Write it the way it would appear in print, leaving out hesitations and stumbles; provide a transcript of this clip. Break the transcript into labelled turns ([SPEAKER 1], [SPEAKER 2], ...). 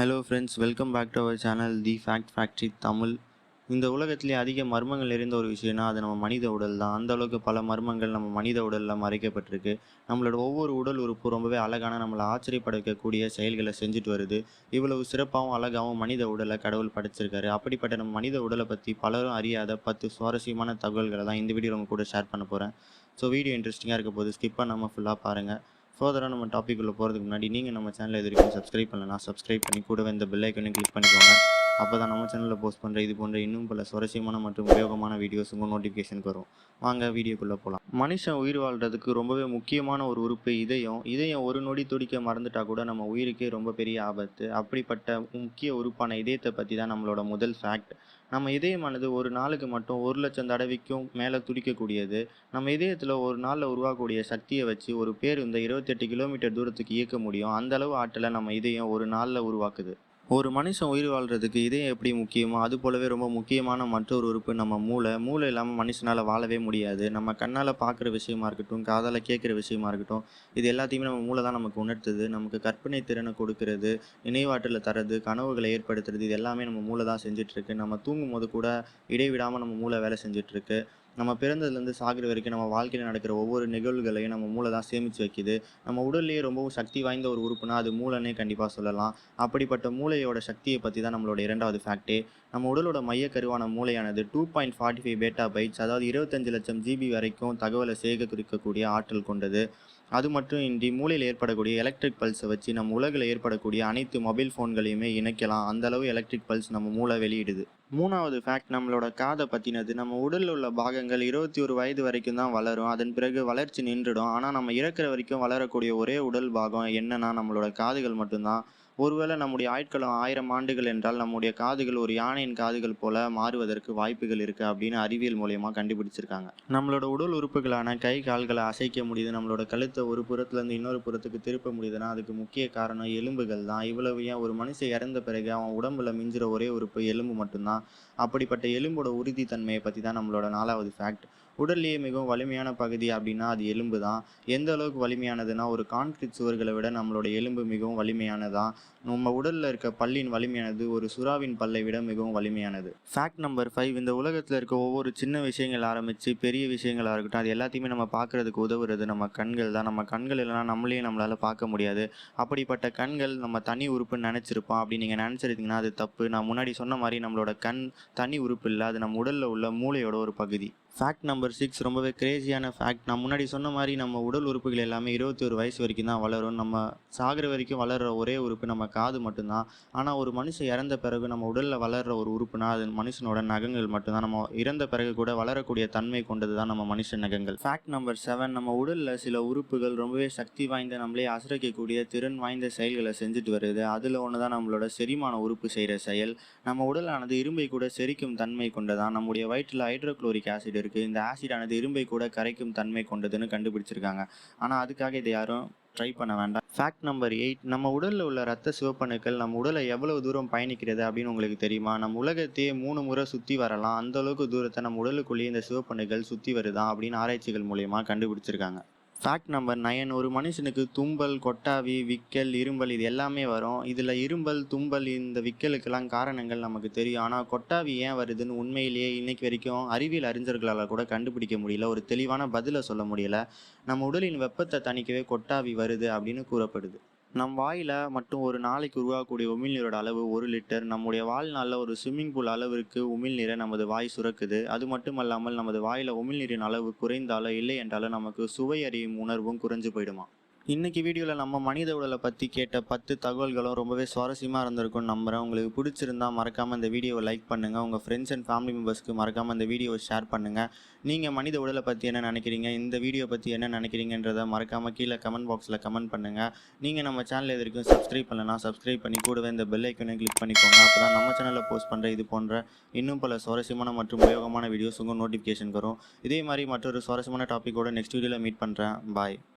[SPEAKER 1] Hello friends, welcome back to our channel the fact factory Tamil. இந்த உலகத்திலே அதிக மர்மங்கள் நிறைந்த ஒரு விஷயம்னா அது நம்ம மனித உடல் தான். அந்த அளவுக்கு பல மர்மங்கள் நம்ம மனித உடலில் மறைக்கப்பட்டிருக்கு. நம்மளோட ஒவ்வொரு உடல் உறுப்பும் ரொம்பவே அழகான, நம்மளை ஆச்சரியப்பட வைக்கக்கூடிய செயல்களை செஞ்சுட்டு வருது. இவ்வளவு சிறப்பாகவும் அழகாகவும் மனித உடலை கடவுள் படைச்சிருக்காரு. அப்படிப்பட்ட நம்ம மனித உடலை பற்றி பலரும் அறியாத 10 சுவாரஸ்யமான தகவல்களை தான் இந்த வீடியோ உங்க கூட ஷேர் பண்ண போகிறேன். ஸோ வீடியோ இன்ட்ரெஸ்டிங்காக இருக்க போது ஸ்கிப் பண்ணாமல் ஃபுல்லாக பாருங்கள். ஃபர்தராக நம்ம டாபிக் உள்ள போகிறதுக்கு முன்னாடி நீங்கள் நம்ம சேனலில் இது வரைக்கும் சப்ஸ்கிரைப் பண்ணலன்னா சப்ஸ்கிரைப் பண்ணி கூடவே இந்த பெல் ஐக்கனையும் கிளிக் பண்ணிக்கோங்க. அப்போ தான் நம்ம சேனலில் போஸ்ட் பண்ணுற இது போன்ற இன்னும் பல சுவாரஸ்யமான மற்றும் உபயோகமான வீடியோஸ் உங்கள் நோட்டிஃபிகேஷனுக்கு வரும். வாங்க வீடியோக்குள்ளே போகலாம். மனுஷன் உயிர் வாழ்கிறதுக்கு ரொம்பவே முக்கியமான ஒரு உறுப்பு இதயம் ஒரு நொடி துடிக்க மறந்துட்டா கூட நம்ம உயிருக்கே ரொம்ப பெரிய ஆபத்து. அப்படிப்பட்ட முக்கிய உறுப்பான இதயத்தை பற்றி தான் நம்மளோட முதல் ஃபேக்ட். நம்ம இதயமானது ஒரு நாளுக்கு மட்டும் 1,00,000 தடவைக்கும் மேலே துடிக்கக்கூடியது. நம்ம இதயத்தில் ஒரு நாளில் உருவாக்கக்கூடிய சக்தியை வச்சு ஒரு பேருந்தை 28 கிலோமீட்டர் தூரத்துக்கு இயக்க முடியும். அந்த அளவு ஆற்றலை நம்ம இதயம் ஒரு நாளில் உருவாக்குது. ஒரு மனுஷன் உயிர் வாழ்கிறதுக்கு இதயம் எப்படி முக்கியமோ அது போலவே ரொம்ப முக்கியமான மற்றொரு உறுப்பு நம்ம மூளை இல்லாமல் மனுஷனால் வாழவே முடியாது. நம்ம கண்ணால் பார்க்குற விஷயமா இருக்கட்டும், காதால் கேட்குற விஷயமா இருக்கட்டும், இது எல்லாத்தையுமே நம்ம மூளை தான் நமக்கு உணர்த்துது. நமக்கு கற்பனை திறனை கொடுக்கறது, நினைவாற்றலை தரது, கனவுகளை ஏற்படுத்துறது, இது எல்லாமே நம்ம மூளை தான் செஞ்சிட்ருக்கு. நம்ம தூங்கும் போது கூட இடைவிடாமல் நம்ம மூளை வேலை செஞ்சிட்ருக்கு. நம்ம பிறந்ததுலேருந்து சாகிற வரைக்கும் நம்ம வாழ்க்கையில் நடக்கிற ஒவ்வொரு நிகழ்வுகளையும் நம்ம மூளை தான் சேமித்து வைக்குது. நம்ம உடல்லையே ரொம்பவும் சக்தி வாய்ந்த ஒரு உறுப்புனா அது மூளைன்னே கண்டிப்பாக சொல்லலாம். அப்படிப்பட்ட மூளையோட சக்தியை பற்றி தான் நம்மளோட இரண்டாவது ஃபேக்டே. நம்ம உடலோட மையக்கருவான மூளையானது 2.45 பேட்டா பைட்ஸ், அதாவது 25 லட்சம் ஜிபி வரைக்கும் தகவலை சேகரிக்கக்கூடிய ஆற்றல் கொண்டது. அது மட்டும் இன்றி மூளையில் ஏற்படக்கூடிய எலக்ட்ரிக் பல்ஸை வச்சு நம்ம உலகில் ஏற்படக்கூடிய அனைத்து மொபைல் ஃபோன்களையுமே இணைக்கலாம். அந்த அளவு எலக்ட்ரிக் பல்ஸ் நம்ம மூளை வெளியிடுது. மூணாவது ஃபேக்ட் நம்மளோட காதை பற்றினது. நம்ம உடலில் உள்ள பாகங்கள் 21 வயது வரைக்கும் தான் வளரும். அதன் பிறகு வளர்ச்சி நின்றுடும். ஆனால் நம்ம இறக்குற வரைக்கும் வளரக்கூடிய ஒரே உடல் பாகம் என்னன்னா நம்மளோட காதுகள் மட்டும்தான். ஒருவேளை நம்முடைய ஆயுட்காலம் 1000 ஆண்டுகள் என்றால் நம்முடைய காதுகள் ஒரு யானையின் காதுகள் போல மாறுவதற்கு வாய்ப்புகள் இருக்குது அப்படின்னு அறிவியல் மூலயமா கண்டுபிடிச்சிருக்காங்க. நம்மளோட உடல் உறுப்புகளான கை கால்களை அசைக்க முடியுது, நம்மளோட கழுத்தை ஒரு புறத்துலேருந்து இன்னொரு புறத்துக்கு திருப்ப முடியுதுன்னா அதுக்கு முக்கிய காரணம் எலும்புகள் தான். இவ்வளவு ஏன் ஒரு மனுஷன் இறந்த பிறகு அவன் உடம்புல மிஞ்சுற ஒரே உறுப்பு எலும்பு மட்டும்தான். அப்படிப்பட்ட எலும்போட உறுதித்தன்மையை பற்றி தான் நம்மளோட நாலாவது ஃபேக்ட். உடல்லையே மிகவும் வலிமையான பகுதி அப்படின்னா அது எலும்பு தான். எந்த அளவுக்கு வலிமையானதுன்னா ஒரு கான்கிரீட் சுவர்களை விட நம்மளோட எலும்பு மிகவும் வலிமையானதான். நம்ம உடலில் இருக்க பல்லின் வலிமையானது ஒரு சுறாவின் பல்லை விட மிகவும் வலிமையானது. Fact number 5. இந்த உலகத்தில் இருக்க ஒவ்வொரு சின்ன விஷயங்கள் ஆரம்பித்து பெரிய விஷயங்களாக இருக்கட்டும், அது எல்லாத்தையுமே நம்ம பார்க்குறதுக்கு உதவுறது நம்ம கண்கள் தான். நம்ம கண்கள் இல்லைனா நம்மளால் பார்க்க முடியாது. அப்படிப்பட்ட கண்கள் நம்ம தனி உறுப்புன்னு நினச்சிருப்போம். அப்படி நீங்கள் நினச்சிருந்தீங்கன்னா அது தப்பு. நான் முன்னாடி சொன்ன மாதிரி நம்மளோட கண் தனி உறுப்பு இல்லை, அது நம்ம உடலில் உள்ள மூளையோட ஒரு பகுதி. ஃபேக்ட் நம்பர் 6 ரொம்பவே கிரேசியான ஃபேக்ட். நான் முன்னாடி சொன்ன மாதிரி நம்ம உடல் உறுப்புகள் எல்லாமே 21 வயசு வரைக்கும் தான் வளரும். நம்ம சாகிற வரைக்கும் வளர்கிற ஒரே உறுப்பு நம்ம காது மட்டும்தான். ஆனால் ஒரு மனுஷன் இறந்த பிறகு நம்ம உடலில் வளர்கிற ஒரு உறுப்புனா அது மனுஷனோட நகங்கள் மட்டும்தான். நம்ம இறந்த பிறகு கூட வளரக்கூடிய தன்மை கொண்டது தான் நம்ம மனுஷன் நகங்கள். Fact number 7. நம்ம உடலில் சில உறுப்புகள் ரொம்பவே சக்தி வாய்ந்த, நம்மளே அசைக்கக்கூடிய திறன் வாய்ந்த செயல்களை செஞ்சுட்டு வருது. அதில் ஒன்று தான் நம்மளோட செரிமான உறுப்பு செய்கிற செயல். நம்ம உடலானது இரும்பை கூட செரிக்கும் தன்மை கொண்டதான். நம்முடைய வயிற்றில் ஹைட்ரோக்ளோரிக் ஆசிட் இருக்குது. இந்த ஆசிடானது இரும்பை கூட கரைக்கும் தன்மை கொண்டதுன்னு கண்டுபிடிச்சிருக்காங்க. ஆனால் அதுக்காக இதை யாரும் ட்ரை பண்ண வேண்டாம். Fact number 8. நம்ம உடலில் உள்ள ரத்த சிவப்பணுக்கள் நம்ம உடலை எவ்வளவு தூரம் பயணிக்கிறது அப்படின்னு உங்களுக்கு தெரியுமா? நம்ம உலகத்தையே 3 முறை சுற்றி வரலாம். அந்த அளவுக்கு தூரத்தை நம்ம உடலுக்குள்ளேயே இந்த சிவப்பணுக்கள் சுற்றி வருதான் அப்படின்னு ஆராய்ச்சிகள் மூலயமா கண்டுபிடிச்சிருக்காங்க. Fact number 9. ஒரு மனுஷனுக்கு தும்பல், கொட்டாவி, விக்கல், இரும்பல் இது எல்லாமே வரும். இதில் இரும்பல், தும்பல், இந்த விக்கலுக்கெல்லாம் காரணங்கள் நமக்கு தெரியும். ஆனால் கொட்டாவி ஏன் வருதுன்னு உண்மையிலேயே இன்னைக்கு வரைக்கும் அறிவியல் அறிஞர்களால் கூட கண்டுபிடிக்க முடியல. ஒரு தெளிவான பதிலை சொல்ல முடியல. நம்ம உடலின் வெப்பத்தை தணிக்கவே கொட்டாவி வருது அப்படின்னு கூறப்படுது. நம் வாயில் மட்டும் ஒரு நாளைக்கு உருவாகக்கூடிய உமிழ்நீரோட அளவு 1 லிட்டர். நம்முடைய வாழ்நாளில் ஒரு ஸ்விம்மிங் பூல் அளவிற்கு உமிழ்நீரை நமது வாய் சுரக்குது. அது மட்டும் அல்லாமல் நமது வாயில் உமிழ்நீரின் அளவு குறைந்தாலோ இல்லை என்றாலும் நமக்கு சுவை அறியும் உணர்வும் குறைஞ்சு போயிடுமா. இன்றைக்கி வீடியோவில் நம்ம மனித உடலை பற்றி கேட்ட 10 தகவல்களும் ரொம்பவே சுவாரஸ்யமாக இருந்திருக்கும்னு நம்புகிறேன். உங்களுக்கு பிடிச்சிருந்தால் மறக்காமல் இந்த வீடியோவை லைக் பண்ணுங்கள். உங்கள் ஃப்ரெண்ட்ஸ் அண்ட் ஃபேமிலி மெம்பர்ஸ்க்கு மறக்காமல் இந்த வீடியோவை ஷேர் பண்ணுங்கள். நீங்கள் மனித உடலை பற்றி என்ன நினைக்கிறீங்க, இந்த வீடியோ பற்றி என்ன நினைக்கிறீங்கன்றதை மறக்காமல் கீழே கமெண்ட் பாக்ஸில் கமெண்ட் பண்ணுங்கள். நீங்கள் நம்ம சேனல் எது வரைக்கும் சப்ஸ்கிரைப் பண்ணலன்னா சப்ஸ்கிரைப் பண்ணி கூடவே இந்த பெல் ஐக்கனை கிளிக் பண்ணிக்கோங்க. அப்போ தான் நம்ம சேனலில் போஸ்ட் பண்ணுற இது போன்ற இன்னும் பல சுவாரஸ்யமான மற்றும் உபயோகமான வீடியோஸ் உங்கள் நோட்டிஃபிகேஷன் வரும். இதே மாதிரி மற்றொரு சுவாரஸ்யமான டாப்பிக்கோட நெக்ஸ்ட் வீடியோவில் மீட் பண்ணுறேன். பாய்.